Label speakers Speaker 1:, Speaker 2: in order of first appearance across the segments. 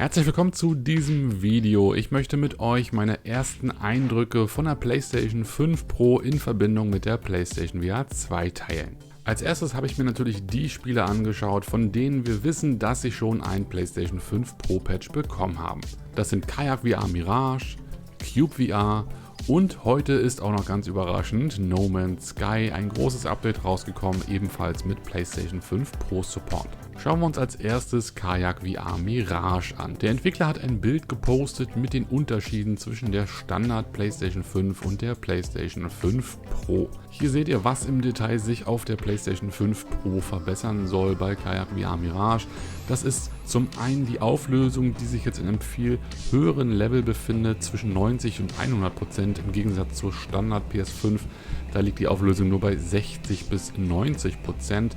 Speaker 1: Herzlich willkommen zu diesem Video. Ich möchte mit euch meine ersten Eindrücke von der PlayStation 5 Pro in Verbindung mit der PlayStation VR 2 teilen. Als erstes habe ich mir natürlich die Spiele angeschaut, von denen wir wissen, dass sie schon ein PlayStation 5 Pro Patch bekommen haben. Das sind Kayak VR Mirage, Cube VR und heute ist auch noch ganz überraschend No Man's Sky ein großes Update rausgekommen, ebenfalls mit PlayStation 5 Pro Support. Schauen wir uns als erstes Kayak VR Mirage an. Der Entwickler hat ein Bild gepostet mit den Unterschieden zwischen der Standard PlayStation 5 und der PlayStation 5 Pro. Hier seht ihr, was im Detail sich auf der PlayStation 5 Pro verbessern soll bei Kayak VR Mirage. Das ist zum einen die Auflösung, die sich jetzt in einem viel höheren Level befindet, zwischen 90 und 100% im Gegensatz zur Standard PS5. Da liegt die Auflösung nur bei 60 bis 90%.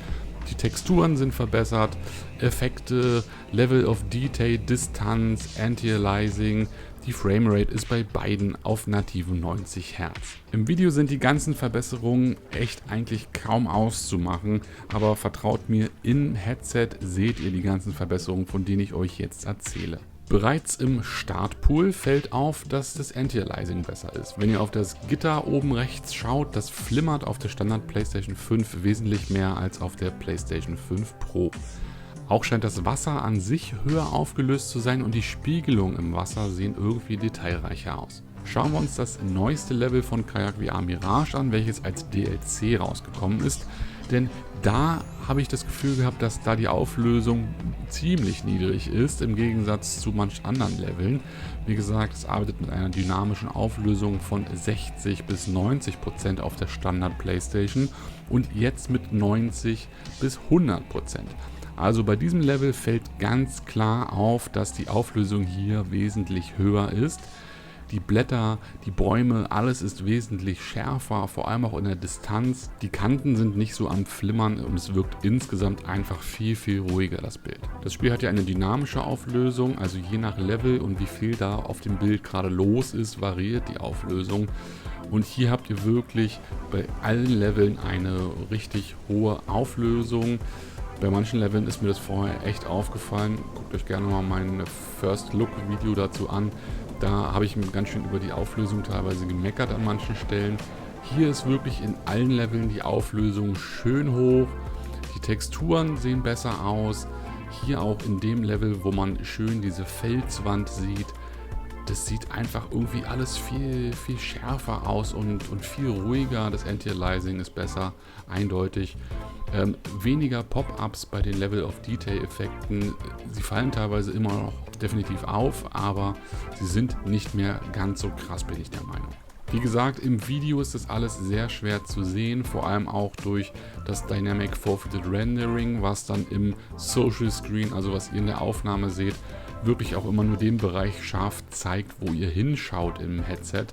Speaker 1: Die Texturen sind verbessert, Effekte, Level of Detail, Distanz, Anti-Aliasing. Die Framerate ist bei beiden auf nativen 90 Hz. Im Video sind die ganzen Verbesserungen echt eigentlich kaum auszumachen, aber vertraut mir, im Headset seht ihr die ganzen Verbesserungen, von denen ich euch jetzt erzähle. Bereits im Startpool fällt auf, dass das Anti-Aliasing besser ist. Wenn ihr auf das Gitter oben rechts schaut, das flimmert auf der Standard PlayStation 5 wesentlich mehr als auf der PlayStation 5 Pro. Auch scheint das Wasser an sich höher aufgelöst zu sein und die Spiegelungen im Wasser sehen irgendwie detailreicher aus. Schauen wir uns das neueste Level von Kayak VR Mirage an, welches als DLC rausgekommen ist. Denn da habe ich das Gefühl gehabt, dass da die Auflösung ziemlich niedrig ist, im Gegensatz zu manch anderen Leveln. Wie gesagt, es arbeitet mit einer dynamischen Auflösung von 60 bis 90% auf der Standard PlayStation und jetzt mit 90 bis 100%. Also bei diesem Level fällt ganz klar auf, dass die Auflösung hier wesentlich höher ist. Die Blätter, die Bäume, alles ist wesentlich schärfer, vor allem auch in der Distanz. Die Kanten sind nicht so am Flimmern und es wirkt insgesamt einfach viel ruhiger, das Bild. Das Spiel hat ja eine dynamische Auflösung, also je nach Level und wie viel da auf dem Bild gerade los ist, variiert die Auflösung. Und hier habt ihr wirklich bei allen Leveln eine richtig hohe Auflösung. Bei manchen Leveln ist mir das vorher echt aufgefallen. Guckt euch gerne mal mein First Look Video dazu an. Da habe ich ganz schön über die Auflösung teilweise gemeckert an manchen Stellen. Hier ist wirklich in allen Leveln die Auflösung schön hoch. Die Texturen sehen besser aus. Hier auch in dem Level, wo man schön diese Felswand sieht. Das sieht einfach irgendwie alles viel schärfer aus und viel ruhiger. Das Anti-Aliasing ist besser, eindeutig. Weniger Pop-ups bei den Level of Detail Effekten. Sie fallen teilweise immer noch definitiv auf, aber sie sind nicht mehr ganz so krass, bin ich der Meinung. Wie gesagt, im Video ist das alles sehr schwer zu sehen, vor allem auch durch das Dynamic Forfeited Rendering, was dann im Social Screen, also was ihr in der Aufnahme seht, wirklich auch immer nur den Bereich scharf zeigt, wo ihr hinschaut im Headset.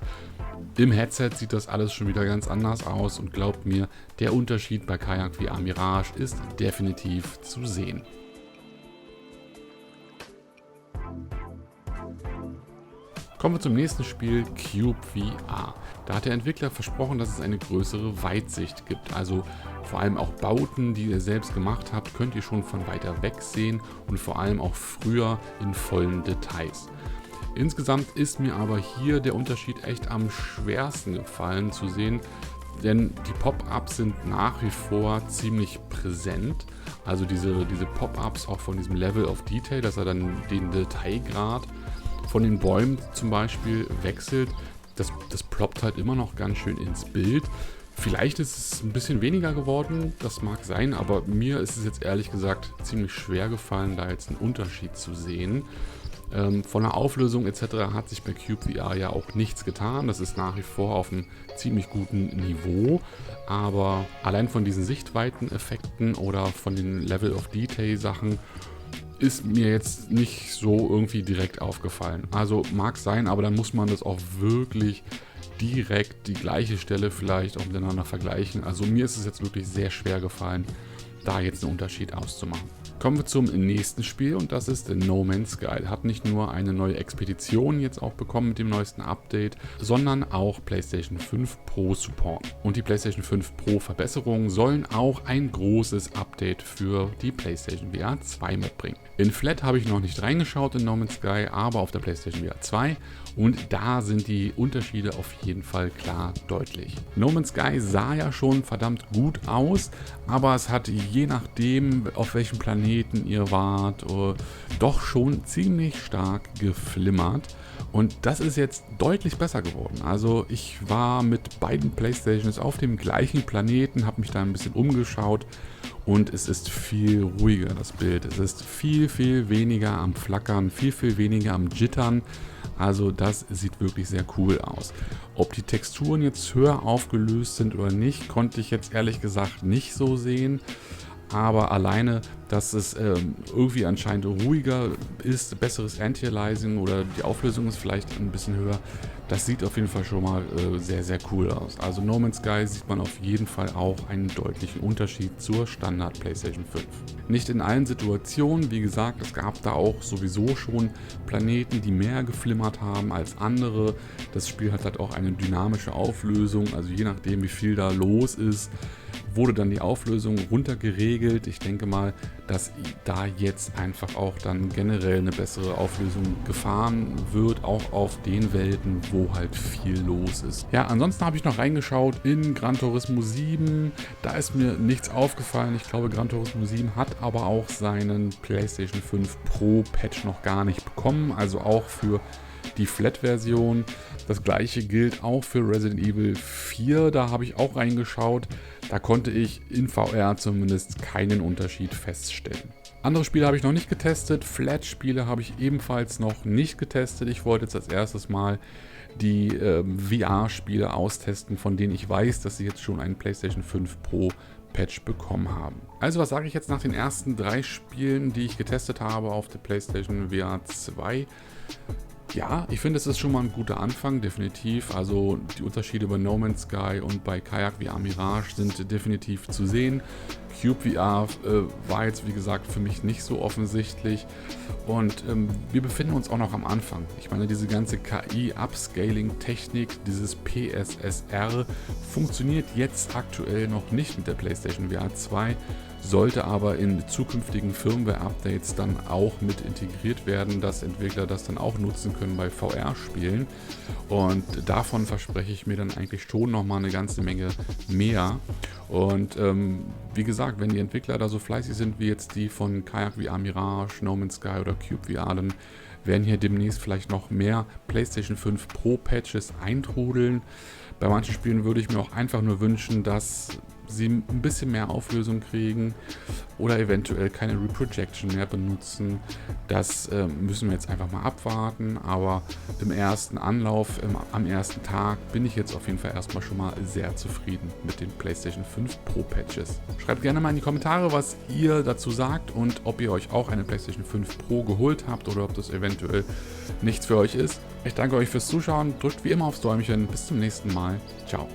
Speaker 1: Im Headset sieht das alles schon wieder ganz anders aus und glaubt mir, der Unterschied bei Kayak VR Mirage ist definitiv zu sehen. Kommen wir zum nächsten Spiel, Cube VR. Da hat der Entwickler versprochen, dass es eine größere Weitsicht gibt. Also vor allem auch Bauten, die ihr selbst gemacht habt, könnt ihr schon von weiter weg sehen und vor allem auch früher in vollen Details. Insgesamt ist mir aber hier der Unterschied echt am schwersten gefallen zu sehen, denn die Pop-ups sind nach wie vor ziemlich präsent. Also diese Pop-ups auch von diesem Level of Detail, dass er dann den Detailgrad von den Bäumen zum Beispiel wechselt, das ploppt halt immer noch ganz schön ins Bild. Vielleicht ist es ein bisschen weniger geworden, das mag sein, aber mir ist es jetzt ehrlich gesagt ziemlich schwer gefallen, da jetzt einen Unterschied zu sehen. Von der Auflösung etc. hat sich bei Cube VR ja auch nichts getan. Das ist nach wie vor auf einem ziemlich guten Niveau. Aber allein von diesen Sichtweiteneffekten oder von den Level of Detail Sachen ist mir jetzt nicht so irgendwie direkt aufgefallen. Also mag sein, aber dann muss man das auch wirklich direkt die gleiche Stelle vielleicht auch miteinander vergleichen. Also mir ist es jetzt wirklich sehr schwer gefallen, da jetzt einen Unterschied auszumachen. Kommen wir zum nächsten Spiel und das ist No Man's Sky. Hat nicht nur eine neue Expedition jetzt auch bekommen mit dem neuesten Update, sondern auch PlayStation 5 Pro Support. Und die PlayStation 5 Pro Verbesserungen sollen auch ein großes Update für die PlayStation VR 2 mitbringen. In Flat habe ich noch nicht reingeschaut in No Man's Sky, aber auf der PlayStation VR 2 und da sind die Unterschiede auf jeden Fall klar deutlich. No Man's Sky sah ja schon verdammt gut aus, aber es hat je nachdem, auf welchem Planeten ihr wart, doch schon ziemlich stark geflimmert. Und das ist jetzt deutlich besser geworden. Also ich war mit beiden Playstations auf dem gleichen Planeten, habe mich da ein bisschen umgeschaut und es ist viel ruhiger, das Bild. Es ist viel, viel weniger am Flackern, viel, viel weniger am Jittern. Also das sieht wirklich sehr cool aus. Ob die Texturen jetzt höher aufgelöst sind oder nicht, konnte ich jetzt ehrlich gesagt nicht so sehen. Aber alleine, dass es irgendwie anscheinend ruhiger ist, besseres Anti-Aliasing oder die Auflösung ist vielleicht ein bisschen höher, das sieht auf jeden Fall schon mal sehr, sehr cool aus. Also No Man's Sky sieht man auf jeden Fall auch einen deutlichen Unterschied zur Standard PlayStation 5. Nicht in allen Situationen, wie gesagt, es gab da auch sowieso schon Planeten, die mehr geflimmert haben als andere. Das Spiel hat halt auch eine dynamische Auflösung, also je nachdem wie viel da los ist, wurde dann die Auflösung runtergeregelt. Ich denke mal, dass da jetzt einfach auch dann generell eine bessere Auflösung gefahren wird, auch auf den Welten, wo halt viel los ist. Ja, ansonsten habe ich noch reingeschaut in Gran Turismo 7. Da ist mir nichts aufgefallen. Ich glaube, Gran Turismo 7 hat aber auch seinen PlayStation 5 Pro Patch noch gar nicht bekommen. Also auch für die Flat-Version. Das gleiche gilt auch für Resident Evil 4. Da habe ich auch reingeschaut. Da konnte ich in VR zumindest keinen Unterschied feststellen. Andere Spiele habe ich noch nicht getestet. Flat-Spiele habe ich ebenfalls noch nicht getestet. Ich wollte jetzt als erstes mal die VR-Spiele austesten, von denen ich weiß, dass sie jetzt schon einen PlayStation 5 Pro Patch bekommen haben. Also was sage ich jetzt nach den ersten 3 Spielen, die ich getestet habe auf der PlayStation VR 2? Ja, ich finde, es ist schon mal ein guter Anfang, definitiv. Also die Unterschiede bei No Man's Sky und bei Kayak VR Mirage sind definitiv zu sehen. Cube VR war jetzt, wie gesagt, für mich nicht so offensichtlich. Und wir befinden uns auch noch am Anfang. Ich meine, diese ganze KI-Upscaling-Technik, dieses PSSR, funktioniert jetzt aktuell noch nicht mit der PlayStation VR 2. Sollte aber in zukünftigen Firmware-Updates dann auch mit integriert werden, dass Entwickler das dann auch nutzen können bei VR-Spielen. Und davon verspreche ich mir dann eigentlich schon nochmal eine ganze Menge mehr. Und wie gesagt, wenn die Entwickler da so fleißig sind wie jetzt die von Kayak VR Mirage, No Man's Sky oder Cube VR, dann werden hier demnächst vielleicht noch mehr PlayStation 5 Pro Patches eintrudeln. Bei manchen Spielen würde ich mir auch einfach nur wünschen, dass sie ein bisschen mehr Auflösung kriegen oder eventuell keine Reprojection mehr benutzen. Das müssen wir jetzt einfach mal abwarten, aber im ersten Anlauf, am ersten Tag bin ich jetzt auf jeden Fall erstmal schon mal sehr zufrieden mit den PlayStation 5 Pro Patches. Schreibt gerne mal in die Kommentare, was ihr dazu sagt und ob ihr euch auch eine PlayStation 5 Pro geholt habt oder ob das eventuell nichts für euch ist. Ich danke euch fürs Zuschauen, drückt wie immer aufs Däumchen, bis zum nächsten Mal. Ciao.